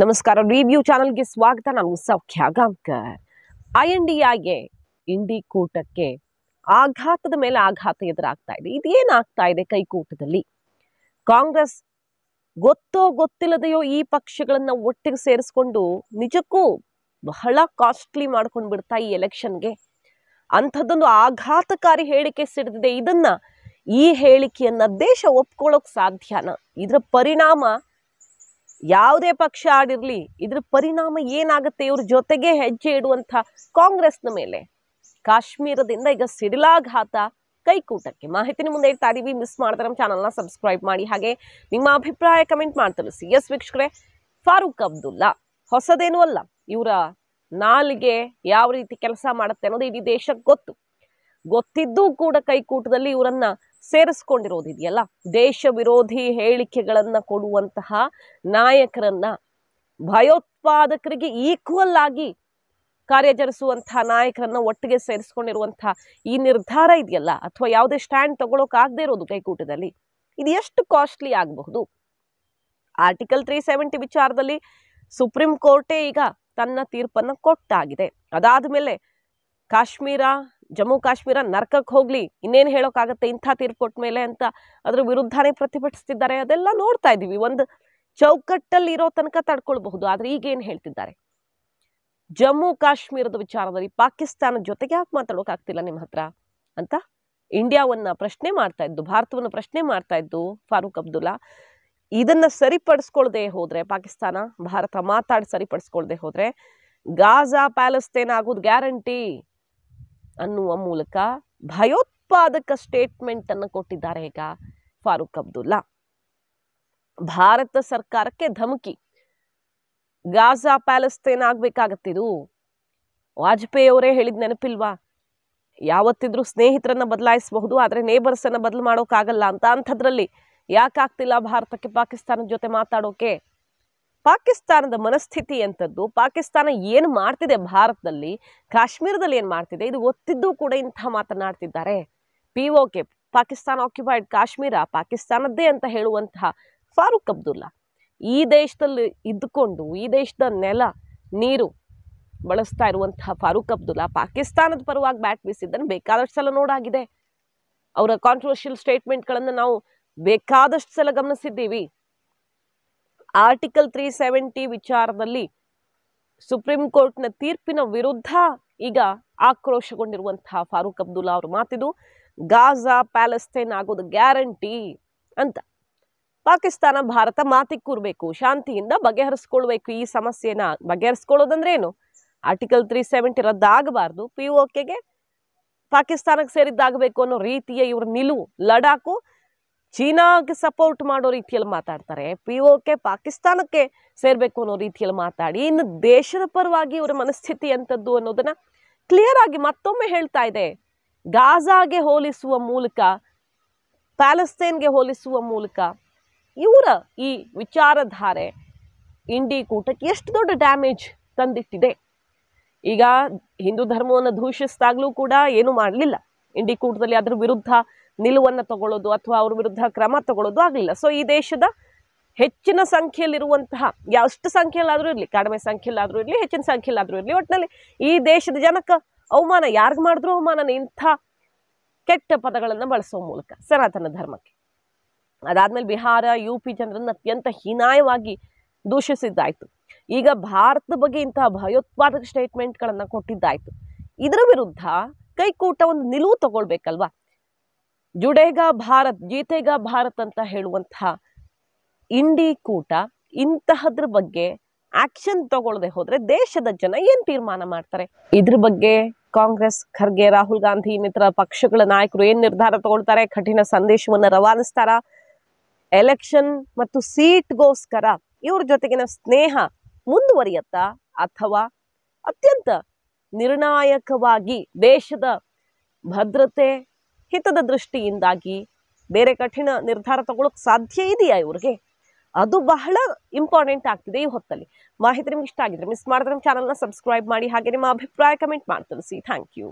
ನಮಸ್ಕಾರ. ರಿವ್ಯೂ ಚಾನಲ್ಗೆ ಸ್ವಾಗತ. ನಾನು ಸೌಖ್ಯ ಗಾಂವ್ಕರ್. INDIಗೆ ಇಂಡಿ ಕೂಟಕ್ಕೆ ಆಘಾತದ ಮೇಲೆ ಆಘಾತ ಎದುರಾಗ್ತಾ ಇದೆ. ಇದೇನಾಗ್ತಾ ಇದೆ ಕೈಕೂಟದಲ್ಲಿ? ಕಾಂಗ್ರೆಸ್ ಗೊತ್ತೋ ಗೊತ್ತಿಲ್ಲದೆಯೋ ಈ ಪಕ್ಷಗಳನ್ನ ಒಟ್ಟಿಗೆ ಸೇರಿಸ್ಕೊಂಡು ನಿಜಕ್ಕೂ ಬಹಳ ಕಾಸ್ಟ್ಲಿ ಮಾಡ್ಕೊಂಡು ಬಿಡ್ತಾ ಈ ಎಲೆಕ್ಷನ್ಗೆ. ಅಂಥದ್ದೊಂದು ಆಘಾತಕಾರಿ ಹೇಳಿಕೆ ಸಿಡಿದಿದೆ. ಈ ಹೇಳಿಕೆಯನ್ನ ದೇಶ ಒಪ್ಕೊಳ್ಳೋಕ್ ಸಾಧ್ಯನಾ? ಇದರ ಪರಿಣಾಮ ಯಾವುದೇ ಪಕ್ಷ ಆಡಿರ್ಲಿ, ಇದ್ರ ಪರಿಣಾಮ ಏನಾಗುತ್ತೆ ಇವ್ರ ಜೊತೆಗೆ ಹೆಜ್ಜೆ ಇಡುವಂಥ ಕಾಂಗ್ರೆಸ್ನ ಮೇಲೆ? ಕಾಶ್ಮೀರದಿಂದ ಈಗ ಸಿಡಿಲಾಘಾತ ಕೈಕೂಟಕ್ಕೆ. ಮಾಹಿತಿನ ಮುಂದೆ ಇಡ್ತಾ ಇದೀವಿ. ಮಿಸ್ ಮಾಡಿದ್ರೆ ನಮ್ಮ ಚಾನಲ್ನ ಸಬ್ಸ್ಕ್ರೈಬ್ ಮಾಡಿ, ಹಾಗೆ ನಿಮ್ಮ ಅಭಿಪ್ರಾಯ ಕಮೆಂಟ್ ಮಾಡಿ ತಿಳಿಸಿ. ಎಸ್ ವೀಕ್ಷಕರೇ, ಫಾರೂಕ್ ಅಬ್ದುಲ್ಲಾ ಹೊಸದೇನೂ ಅಲ್ಲ. ಇವರ ನಾಲಿಗೆ ಯಾವ ರೀತಿ ಕೆಲಸ ಮಾಡುತ್ತೆ ಅನ್ನೋದು ಇಡೀ ದೇಶಕ್ಕೆ ಗೊತ್ತಿದ್ದೂ ಕೂಡ ಕೈಕೂಟದಲ್ಲಿ ಇವರನ್ನ ಸೇರಿಸ್ಕೊಂಡಿರೋದಿದೆಯಲ್ಲ, ದೇಶ ವಿರೋಧಿ ಹೇಳಿಕೆಗಳನ್ನ ಕೊಡುವಂತಹ ನಾಯಕರನ್ನ, ಭಯೋತ್ಪಾದಕರಿಗೆ ಈಕ್ವಲ್ ಆಗಿ ಕಾರ್ಯಾಚರಿಸುವಂತಹ ನಾಯಕರನ್ನ ಒಟ್ಟಿಗೆ ಸೇರಿಸ್ಕೊಂಡಿರುವಂತಹ ಈ ನಿರ್ಧಾರ ಇದೆಯಲ್ಲ, ಅಥವಾ ಯಾವುದೇ ಸ್ಟ್ಯಾಂಡ್ ತಗೊಳಕ್ ಆಗದೆ ಇರೋದು ಕೈಕೂಟದಲ್ಲಿ, ಇದು ಎಷ್ಟು ಕಾಸ್ಟ್ಲಿ ಆಗಬಹುದು? ಆರ್ಟಿಕಲ್ 370 ವಿಚಾರದಲ್ಲಿ ಸುಪ್ರೀಂ ಕೋರ್ಟೇ ಈಗ ತನ್ನ ತೀರ್ಪನ್ನ ಕೊಟ್ಟಾಗಿದೆ. ಅದಾದ ಮೇಲೆ ಜಮ್ಮು ಕಾಶ್ಮೀರ ನರ್ಕಕ್ಕೆ ಹೋಗ್ಲಿ, ಇನ್ನೇನು ಹೇಳೋಕ್ಕಾಗತ್ತೆ ಇಂಥ ತೀರ್ಪು ಕೊಟ್ಟ ಮೇಲೆ ಅಂತ ಅದ್ರ ವಿರುದ್ಧನೇ ಪ್ರತಿಭಟಿಸ್ತಿದ್ದಾರೆ. ಅದೆಲ್ಲ ನೋಡ್ತಾ ಇದ್ದೀವಿ. ಒಂದು ಚೌಕಟ್ಟಲ್ಲಿ ಇರೋ ತನಕ ತಡ್ಕೊಳ್ಬಹುದು. ಆದ್ರೆ ಈಗ ಏನ್ ಹೇಳ್ತಿದ್ದಾರೆ? ಜಮ್ಮು ಕಾಶ್ಮೀರದ ವಿಚಾರದಲ್ಲಿ ಪಾಕಿಸ್ತಾನದ ಜೊತೆಗೆ ಯಾಕೆ ಮಾತಾಡೋಕ್ಕಾಗ್ತಿಲ್ಲ ನಿಮ್ಮ ಹತ್ರ ಅಂತ ಇಂಡಿಯಾವನ್ನ ಪ್ರಶ್ನೆ ಮಾಡ್ತಾ ಇದ್ದು, ಭಾರತವನ್ನ ಪ್ರಶ್ನೆ ಮಾಡ್ತಾ ಇದ್ದು ಫಾರೂಕ್ ಅಬ್ದುಲ್ಲಾ. ಇದನ್ನ ಸರಿಪಡಿಸ್ಕೊಳ್ದೆ ಹೋದ್ರೆ, ಪಾಕಿಸ್ತಾನ ಭಾರತ ಮಾತಾಡಿ ಸರಿಪಡಿಸ್ಕೊಳ್ದೆ ಹೋದ್ರೆ ಗಾಜಾ ಪ್ಯಾಲೆಸ್ತೇನ್ ಆಗೋದು ಗ್ಯಾರಂಟಿ ಅನ್ನುವ ಮೂಲಕ ಭಯೋತ್ಪಾದಕ ಸ್ಟೇಟ್ಮೆಂಟ್ ಅನ್ನು ಕೊಟ್ಟಿದ್ದಾರೆ ಈಗ ಫಾರೂಕ್ ಅಬ್ದುಲ್ಲಾ. ಭಾರತ ಸರ್ಕಾರಕ್ಕೆ ಧಮಕಿ. ಗಾಜಾ ಪ್ಯಾಲೆಸ್ತೇನ್ ಆಗ್ಬೇಕಾಗತ್ತಿದು. ವಾಜಪೇಯಿ ಅವರೇ ಹೇಳಿದ್ ನೆನಪಿಲ್ವಾ? ಯಾವತ್ತಿದ್ರೂ ಸ್ನೇಹಿತರನ್ನ ಬದಲಾಯಿಸಬಹುದು, ಆದ್ರೆ ನೇಬರ್ಸ್ ಅನ್ನ ಬದಲು ಮಾಡೋಕ್ಕಾಗಲ್ಲ ಅಂತ. ಅಂಥದ್ರಲ್ಲಿ ಯಾಕಾಗ್ತಿಲ್ಲ ಭಾರತಕ್ಕೆ ಪಾಕಿಸ್ತಾನದ ಜೊತೆ ಮಾತಾಡೋಕೆ? ಪಾಕಿಸ್ತಾನದ ಮನಸ್ಥಿತಿ ಎಂಥದ್ದು, ಪಾಕಿಸ್ತಾನ ಏನು ಮಾಡ್ತಿದೆ ಭಾರತದಲ್ಲಿ, ಕಾಶ್ಮೀರದಲ್ಲಿ ಏನು ಮಾಡ್ತಿದೆ, ಇದು ಗೊತ್ತಿದ್ದು ಕೂಡ ಇಂಥ ಮಾತನಾಡ್ತಿದ್ದಾರೆ. POK, ಪಾಕಿಸ್ತಾನ ಆಕ್ಯುಪೈಡ್ ಕಾಶ್ಮೀರ ಪಾಕಿಸ್ತಾನದ್ದೇ ಅಂತ ಹೇಳುವಂತಹ ಫಾರೂಕ್ ಅಬ್ದುಲ್ಲಾ ಈ ದೇಶದಲ್ಲಿ ಇದ್ದುಕೊಂಡು ಈ ದೇಶದ ನೆಲ ನೀರು ಬಳಸ್ತಾ ಇರುವಂತಹ ಫಾರೂಕ್ ಅಬ್ದುಲ್ಲಾ ಪಾಕಿಸ್ತಾನದ ಪರವಾಗಿ ಬ್ಯಾಟ್ ಬೀಸಿದ್ದನ್ನು ಬೇಕಾದಷ್ಟು ಸಲ ನೋಡಾಗಿದೆ. ಅವರ ಕಾಂಟ್ರವರ್ಷಿಯಲ್ ಸ್ಟೇಟ್ಮೆಂಟ್ಗಳನ್ನು ನಾವು ಬೇಕಾದಷ್ಟು ಸಲ ಗಮನಿಸಿದ್ದೀವಿ. ಆರ್ಟಿಕಲ್ 370 ವಿಚಾರದಲ್ಲಿ ಸುಪ್ರೀಂ ಕೋರ್ಟ್ನ ತೀರ್ಪಿನ ವಿರುದ್ಧ ಈಗ ಆಕ್ರೋಶಗೊಂಡಿರುವಂತಹ ಫಾರೂಕ್ ಅಬ್ದುಲ್ಲಾ ಅವರು ಮಾತಿದು, ಗಾಜಾ ಪ್ಯಾಲೆಸ್ತೇನ್ ಆಗೋದು ಗ್ಯಾರಂಟಿ ಅಂತ. ಪಾಕಿಸ್ತಾನ ಭಾರತ ಮಾತಿಗೆ ಕೂರ್ಬೇಕು, ಶಾಂತಿಯಿಂದ ಬಗೆಹರಿಸ್ಕೊಳ್ಬೇಕು. ಈ ಸಮಸ್ಯೆನ ಬಗೆಹರಿಸ್ಕೊಳ್ಳೋದಂದ್ರೆ ಏನು? ಆರ್ಟಿಕಲ್ 370 ರದ್ದಾಗಬಾರ್ದು, POKಗೆ ಪಾಕಿಸ್ತಾನಕ್ಕೆ ಸೇರಿದ್ದಾಗಬೇಕು ಅನ್ನೋ ರೀತಿಯ ಇವ್ರ ನಿಲುವು. ಲಡಾಖು ಚೀನಾಗೆ ಸಪೋರ್ಟ್ ಮಾಡೋ ರೀತಿಯಲ್ಲಿ ಮಾತಾಡ್ತಾರೆ, POK ಪಾಕಿಸ್ತಾನಕ್ಕೆ ಸೇರ್ಬೇಕು ಅನ್ನೋ ರೀತಿಯಲ್ಲಿ ಮಾತಾಡಿ, ಇನ್ನು ದೇಶದ ಪರವಾಗಿ ಇವರ ಮನಸ್ಥಿತಿ ಎಂಥದ್ದು ಅನ್ನೋದನ್ನ ಕ್ಲಿಯರ್ ಆಗಿ ಮತ್ತೊಮ್ಮೆ ಹೇಳ್ತಾ ಇದೆ. ಗಾಜಾಗೆ ಹೋಲಿಸುವ ಮೂಲಕ, ಪ್ಯಾಲೆಸ್ತೇನ್ಗೆ ಹೋಲಿಸುವ ಮೂಲಕ ಇವರ ಈ ವಿಚಾರಧಾರೆ ಇಂಡಿ ಕೂಟಕ್ಕೆ ಎಷ್ಟು ದೊಡ್ಡ ಡ್ಯಾಮೇಜ್ ತಂದಿಟ್ಟಿದೆ. ಈಗ ಹಿಂದೂ ಧರ್ಮವನ್ನು ದೂಷಿಸಿದಾಗ್ಲೂ ಕೂಡ ಏನು ಮಾಡಲಿಲ್ಲ ಇಂಡಿ ಕೂಟದಲ್ಲಿ, ಅದ್ರ ವಿರುದ್ಧ ನಿಲುವನ್ನು ತಗೊಳ್ಳೋದು ಅಥವಾ ಅವ್ರ ವಿರುದ್ಧ ಕ್ರಮ ತಗೊಳ್ಳೋದು ಆಗಲಿಲ್ಲ. ಸೊ ಈ ದೇಶದ ಹೆಚ್ಚಿನ ಸಂಖ್ಯೆಯಲ್ಲಿರುವಂತಹ, ಎಷ್ಟು ಸಂಖ್ಯೆಯಲ್ಲಾದರೂ ಇರಲಿ, ಕಡಿಮೆ ಸಂಖ್ಯೆಯಲ್ಲಾದರೂ ಇರಲಿ, ಹೆಚ್ಚಿನ ಸಂಖ್ಯೆಯಲ್ಲಾದರೂ ಇರಲಿ, ಒಟ್ಟಿನಲ್ಲಿ ಈ ದೇಶದ ಜನಕ್ಕೆ ಅವಮಾನ, ಯಾರಿಗ ಮಾಡಿದ್ರು ಅವಮಾನ ಇಂಥ ಕೆಟ್ಟ ಪದಗಳನ್ನು ಬಳಸೋ ಮೂಲಕ ಸನಾತನ ಧರ್ಮಕ್ಕೆ. ಅದಾದ್ಮೇಲೆ ಬಿಹಾರ, UP ಜನರನ್ನು ಅತ್ಯಂತ ಹೀನಾಯವಾಗಿ ದೂಷಿಸಿದ್ದಾಯ್ತು. ಈಗ ಭಾರತದ ಬಗ್ಗೆ ಇಂತಹ ಭಯೋತ್ಪಾದಕ ಸ್ಟೇಟ್ಮೆಂಟ್ಗಳನ್ನು ಕೊಟ್ಟಿದ್ದಾಯ್ತು. ಇದರ ವಿರುದ್ಧ ಕೈಕೂಟ ಒಂದು ನಿಲುವು ತಗೊಳ್ಬೇಕಲ್ವಾ? ಜುಡೇಗಾ ಭಾರತ್ ಜೀತೇಗಾ ಭಾರತ್ ಅಂತ ಹೇಳುವಂತಹ ಇಂಡಿ ಕೂಟ ಇಂತಹದ್ರ ಬಗ್ಗೆ ಆಕ್ಷನ್ ತಗೊಳ್ಳದೆ ಹೋದ್ರೆ ದೇಶದ ಜನ ಏನ್ ತೀರ್ಮಾನ ಮಾಡ್ತಾರೆ? ಇದ್ರ ಬಗ್ಗೆ ಕಾಂಗ್ರೆಸ್, ಖರ್ಗೆ, ರಾಹುಲ್ ಗಾಂಧಿ ಇನ್ನಿತರ ಪಕ್ಷಗಳ ನಾಯಕರು ಏನ್ ನಿರ್ಧಾರ ತಗೊಳ್ತಾರೆ? ಕಠಿಣ ಸಂದೇಶವನ್ನ ರವಾನಿಸ್ತಾರ? ಎಲೆಕ್ಷನ್ ಮತ್ತು ಸೀಟ್ಗೋಸ್ಕರ ಇವ್ರ ಜೊತೆಗಿನ ಸ್ನೇಹ ಮುಂದುವರಿಯತ್ತಾ, ಅಥವಾ ಅತ್ಯಂತ ನಿರ್ಣಾಯಕವಾಗಿ ದೇಶದ ಭದ್ರತೆ ಹಿತದ ದೃಷ್ಟಿಯಿಂದಾಗಿ ಬೇರೆ ಕಠಿಣ ನಿರ್ಧಾರ ತಗೊಳ್ಳೋಕೆ ಸಾಧ್ಯ ಇದೆಯಾ ಇವ್ರಿಗೆ? ಅದು ಬಹಳ ಇಂಪಾರ್ಟೆಂಟ್ ಆಗ್ತಿದೆ ಈ ಹೊತ್ತಲ್ಲಿ. ಮಾಹಿತಿ ನಿಮ್ಗೆ ಇಷ್ಟ ಆಗಿದ್ರೆ ಮಿಸ್ ಮಾಡಿದ್ರೆ ನಮ್ಮ ಚಾನಲ್ನ ಸಬ್ಸ್ಕ್ರೈಬ್ ಮಾಡಿ, ಹಾಗೆ ನಿಮ್ಮ ಅಭಿಪ್ರಾಯ ಕಮೆಂಟ್ ಮಾಡಿ ತಿಳಿಸಿ. Thank you.